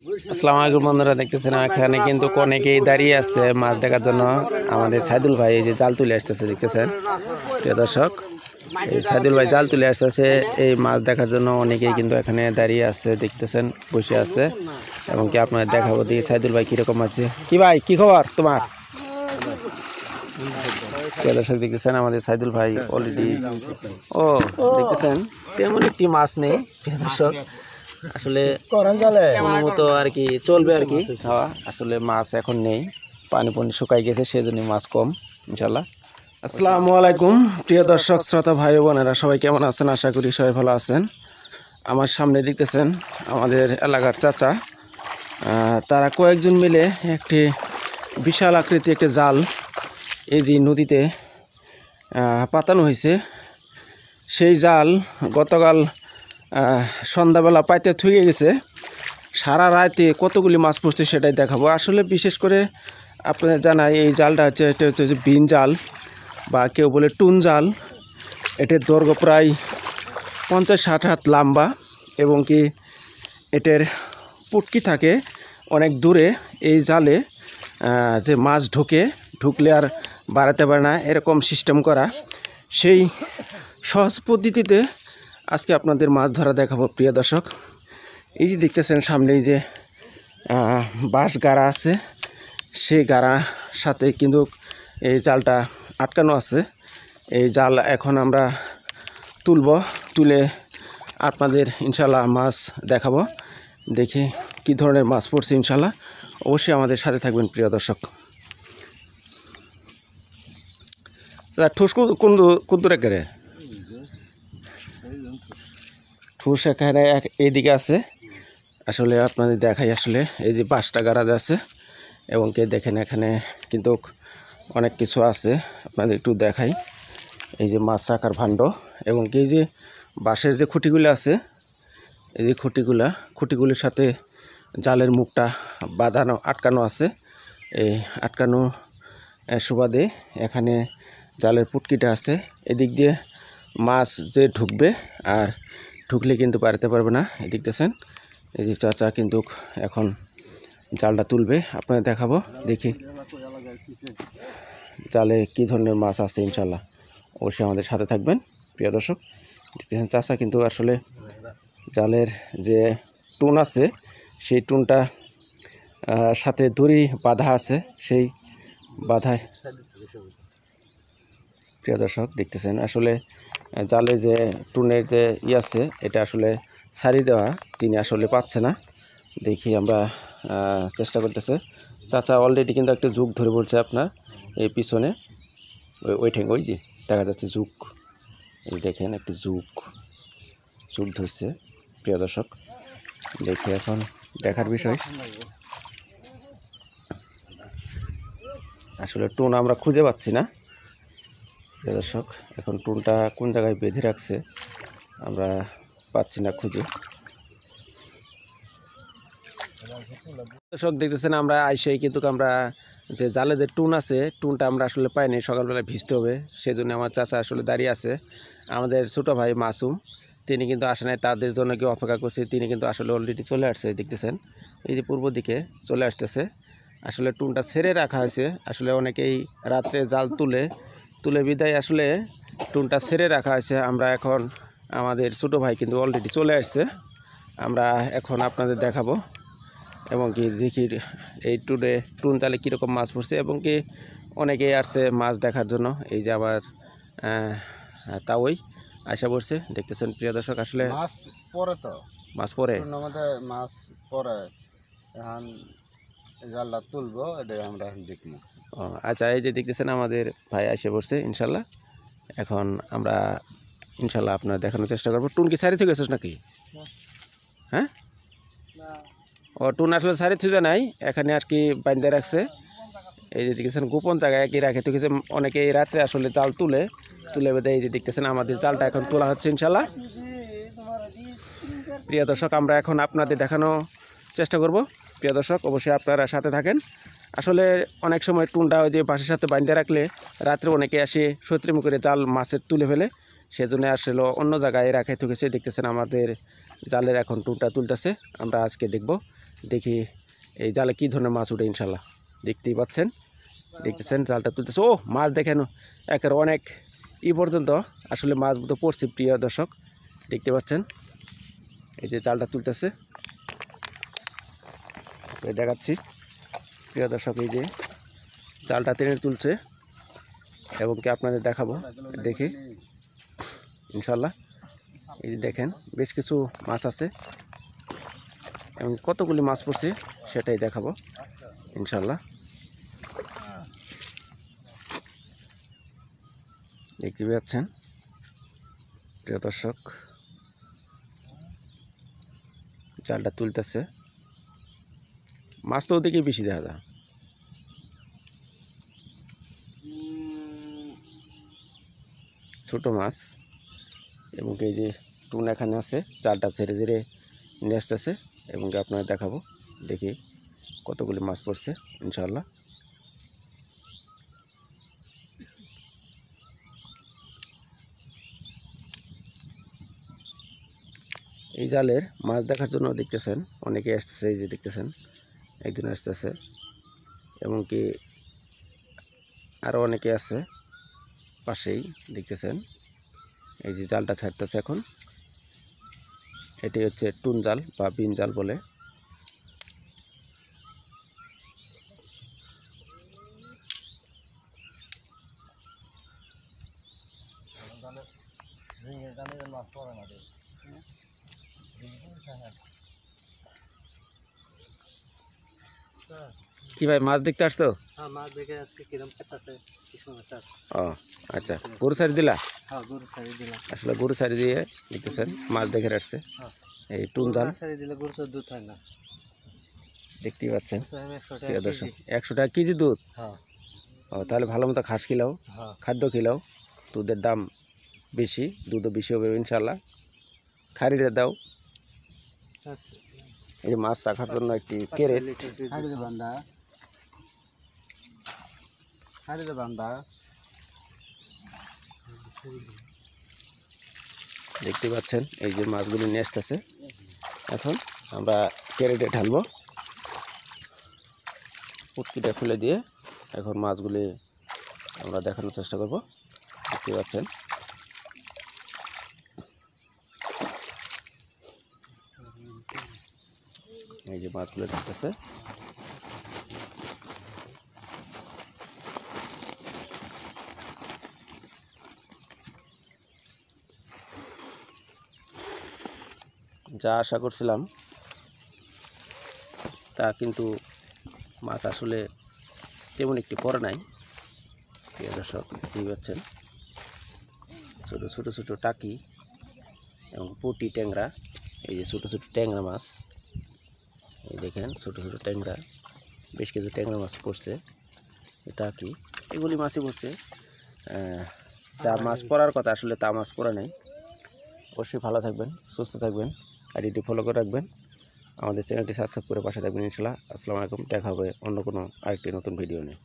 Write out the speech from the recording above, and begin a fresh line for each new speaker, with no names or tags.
আসসালামু আলাইকুম বন্ধুরা, দেখতেছেন এখানে কিন্তু অনেকেই দাঁড়িয়ে আছে মাছ দেখার জন্য। আমাদের সাইদুল ভাই এই যে জাল তুলে আসতেছে, দেখতেছেন প্রিয় দর্শক। এই সাইদুল ভাই জাল তুলে আসতেছে এই মাছ দেখার জন্য। অনেকেই কিন্তু এখানে দাঁড়িয়ে আছে, দেখতেছেন বসে আছে। এবং কি আপনাদের দেখাবো দিয়ে সাইদুল ভাই কিরকম আছে। কি ভাই, কি খবর তোমার? প্রিয় দর্শক, দেখতেছেন আমাদের সাইদুল ভাই অলরেডি দেখতেছেন তেমন একটি মাছ নেই প্রিয় দর্শক। আসলে মতো আর কি চলবে আর কি খাওয়া। আসলে মাছ এখন নেই, পানি শুকাই গেছে, সেজন্য মাছ কম ইনশাল্লাহ। আসসালামু আলাইকুম প্রিয় দর্শক শ্রোতা ভাই বোনেরা, সবাই কেমন আছেন? আশা করি সবাই ভালো আছেন। আমার সামনে দেখতেছেন আমাদের এলাকার চাচা, তারা কয়েকজন মিলে একটি বিশাল আকৃতি একটি জাল এই যে নদীতে পাতানো হয়েছে। সেই জাল গতকাল সন্ধ্যাবেলা পাইতে থুয়ে গেছে। সারা রাতে কতগুলি মাছ পড়ছে সেটাই দেখাবো। আসলে বিশেষ করে আপনাদের জানাই এই জালটা হচ্ছে, এটা হচ্ছে যে বিন জাল বা কেউ বলে টুন জাল। এটার দৈর্ঘ্য প্রায় 50-60 হাত লম্বা এবং কি এটার পুটকি থাকে অনেক দূরে। এই জালে যে মাছ ঢুকলে আর বাড়াতে পারে না, এরকম সিস্টেম করা। সেই সহজ পদ্ধতিতে আজকে আপনাদের মাছ ধরা দেখাবো প্রিয় দর্শক। এই যে দেখতেছেন সামনে এই যে বাঁশ গাড়া আছে, সেই গাড়ার সাথে কিন্তু এই জালটা আটকানো আছে। এই জাল এখন আমরা তুলে আপনাদের ইনশাল্লাহ মাছ দেখাবো। দেখি কি ধরনের মাছ পড়ছে ইনশাল্লাহ। অবশ্যই আমাদের সাথে থাকবেন প্রিয় দর্শক। ঠুস কোন দূরে করে ঠুস এখানে এইদিকে আছে। আসলে আপনাদের দেখাই, আসলে এই যে বাঁশটা গাড়া আছে এবং কে দেখেন এখানে কিন্তু অনেক কিছু আছে, আপনাদের একটু দেখাই। এই যে মাছ রাখার ভাণ্ড এবং এই যে বাঁশের যে খুঁটিগুলো আছে, এই যে খুঁটিগুলির সাথে জালের মুখটা আটকানো আছে। এই আটকানো সুবাদে এখানে জালের পুটকিটা আছে। এদিক দিয়ে মাছ যে ঢুকবে আর ঢুকলে কিন্তু পারতে পারবে না। এদিক দেখছেন এই যে চাচা কিন্তু এখন জালটা তুলবে, আপনাদের দেখাবো। দেখি জালে কি ধরনের মাছ আছে ইনশাল্লাহ। অবশ্যই আমাদের সাথে থাকবেন প্রিয় দর্শক। দেখতেছেন চাচা কিন্তু আসলে জালের যে টুন আছে সেই টুনটা সাথে দড়ি বাঁধা আছে, সেই বাঁধায় প্রিয় দর্শক দেখতেছেন আসলে জালে যে টুনের যে আছে এটা আসলে ছাড়ি দেওয়া তিনি আসলে পাচ্ছে না। দেখি আমরা চেষ্টা করতেছে। চাচা অলরেডি কিন্তু একটা যুগ ধরে বলছে আপনার এই পিছনে ওই ঠেঙ্গ, ওই যে দেখা যাচ্ছে যুগ, এই দেখেন একটি যুগ ধরছে প্রিয় দর্শক। দেখি এখন দেখার বিষয়, আসলে টুন আমরা খুঁজে পাচ্ছি না প্রিয় দর্শক। এখন টুনটা কোন জায়গায় বেঁধে রাখছে আমরা পাচ্ছি না খুঁজে। দর্শক দেখতেছেন আমরা আইসেই কিন্তু আমরা যে জালে যে টুন আছে টুনটা আমরা আসলে পাইনি, সকালবেলা ভিজতে হবে, সেজন্য আমার চাচা আসলে দাঁড়িয়ে আছে। আমাদের ছোটো ভাই মাসুম তিনি কিন্তু আসে নাই, তাদের জন্য কেউ অপেক্ষা করছে। তিনি কিন্তু আসলে অলরেডি চলে আসছে, দেখতেছেন এই যে পূর্ব দিকে চলে আসতেছে। আসলে টুনটা ছেড়ে রাখা হয়েছে, আসলে অনেকেই রাত্রে জাল তুলে বিদায় আসলে টুনটা ছেড়ে রাখা হয়েছে। আমরা এখন আমাদের ছোটো ভাই কিন্তু অলরেডি চলে আসছে, আমরা এখন আপনাদের দেখাবো এবং কি দেখি এই টুন জালে কীরকম মাছ পড়ছে এবং কি অনেকেই আসছে মাছ দেখার জন্য। এই যে আবার তাওই আশা পড়ছে, দেখতেছেন প্রিয় দর্শক। আসলে মাছ পরে
জালটা তুলবো, এটা আমরা দেখবো।
আচ্ছা, এই যে দেখতেছেন আমাদের ভাই আসে পড়ছে ইনশাল্লাহ। এখন আমরা ইনশাল্লাহ আপনার দেখানোর চেষ্টা করবো। টুন কি সারি থেকে গেছিস নাকি? হ্যাঁ, টুন আসলে সারি থুজা নাই, এখানে আর কি বান্ধে রাখছে। এই যে দেখতেছেন গোপন জায়গায় একই রাখে তো কিছু। অনেকে এই রাত্রে আসলে জাল তুলে বেঁধে এই যে দেখতেছেন আমাদের জালটা এখন তোলা হচ্ছে ইনশাল্লাহ। প্রিয় দর্শক, আমরা এখন আপনাদের দেখানোর চেষ্টা করব প্রিয় দর্শক, অবশ্যই আপনারা সাথে থাকেন। আসলে অনেক সময় টুনটা ওই যে বাঁশের সাথে বাঁধতে রাখলে রাত্রে অনেকে আসে সত্রিম করে জাল মাছের তুলে ফেলে, সেজন্য আসলে অন্য জায়গায় রাখে থুকেছে। দেখতেছেন আমাদের জালের এখন টুনটা তুলতেছে, আমরা আজকে দেখব দেখি এই জালে কী ধরনের মাছ উঠে ইনশাল্লাহ। দেখতেই পাচ্ছেন, দেখতেছেন জালটা তুলতেছে। ও মাছ দেখেন একের অনেক পর্যন্ত আসলে মাছ তো পড়ছে প্রিয় দর্শক, দেখতে পাচ্ছেন এই যে জালটা তুলতেছে, দেখাচ্ছি প্রিয় দর্শক। এই যে জালটা টেনে তুলছে এবং কি আপনাদের দেখাবো দেখি ইনশাল্লাহ। এই যে দেখেন বেশ কিছু মাছ আছে এবং কতগুলি মাছ পড়ছে সেটাই দেখাবো ইনশাল্লাহ। দেখতে পাচ্ছেন প্রিয় দর্শক, জালটা তুলতেছে। মাছ তো ওদিকে বেশি দেখা যায়, ছোট মাছ এবং এই যে টুন এখানে আছে, জালটা ছেড়ে ছেড়ে নিয়ে আসতেছে এবং আপনাদের দেখাবো দেখি কতগুলি মাছ পড়ছে ইনশাল্লাহ। এই জালের মাছ দেখার জন্য দেখতেছেন অনেকে আসতেছে, এই যে দেখতেছেন একজন আসতেছে এবং কি আরও অনেকে আছে পাশেই দেখতেছেন। এই যে জালটা ছাড়তেছে এখন, এটি হচ্ছে টুন জাল বা বিন জাল বলে। কি ভাই মাছ দেখতে আসছো?
হ্যাঁ, মাছ দেখে আজকে কিরম পেতাছে কি সময় স্যার।
ও আচ্ছা, গরু সারি দিলা?
হ্যাঁ, গরু ছাড়ি দিলাম।
আসলে গরু সারি দিয়ে দেখতেছেন মাছ দেখে আসছে। এই টুন জাল
ছাড়ি দিলে গরু তো দুধ হয় না,
দেখতেই পাচ্ছেন
তো আমি 100
প্রিয়
টাকা
দর্শক,
কেজি।
100 টাকা কেজি দুধ।
হ্যাঁ
ও তাহলে ভালো মতো ঘাস খিলাও,
হ্যাঁ
খাদ্য খিলাও, দুধের দাম বেশি, দুধও বেশি হবে ইনশাল্লাহ। খারিরে দাও। এই যে মাছ রাখার জন্য একটি ক্যারেট,
হাড়িতে বান্ধা, হাড়িতে বান্ধা।
দেখতে পাচ্ছেন এই যে মাছগুলি নিয়ে আসতেছে। এখন আমরা ক্যারেটে ঢালবো, পুটকিটা খুলে দিয়ে এখন মাছগুলি আমরা দেখানোর চেষ্টা করব। দেখতে পাচ্ছেন এই যে মাছগুলো ঢালতেছে। যা আশা করছিলাম তা কিন্তু মাছ আসলে তেমন একটি পড়ে নাই প্রিয় দর্শক। দেখতেই পাচ্ছেন ছোটো ছোটো ছোটো টাকি এবং পুঁটি ট্যাংরা, এই যে ছোটো ছোটো ট্যাংরা মাছ, এই দেখেন ছোটো ছোটো ট্যাংরা, বেশ কিছু ট্যাংরা মাছ পড়ছে। টাকি এগুলি মাছই পড়ছে, যা মাছ পড়ার কথা আসলে তা মাছ পড়া নেই। অবশ্যই ভালো থাকবেন, সুস্থ থাকবেন, আইডিটি ফলো করে রাখবেন, আমাদের চ্যানেলটি সাবস্ক্রাইব করে পাশে থাকবেন ইনশাআল্লাহ। আসসালামু আলাইকুম, দেখা হবে অন্য কোনো আরেকটি নতুন ভিডিও নিয়ে।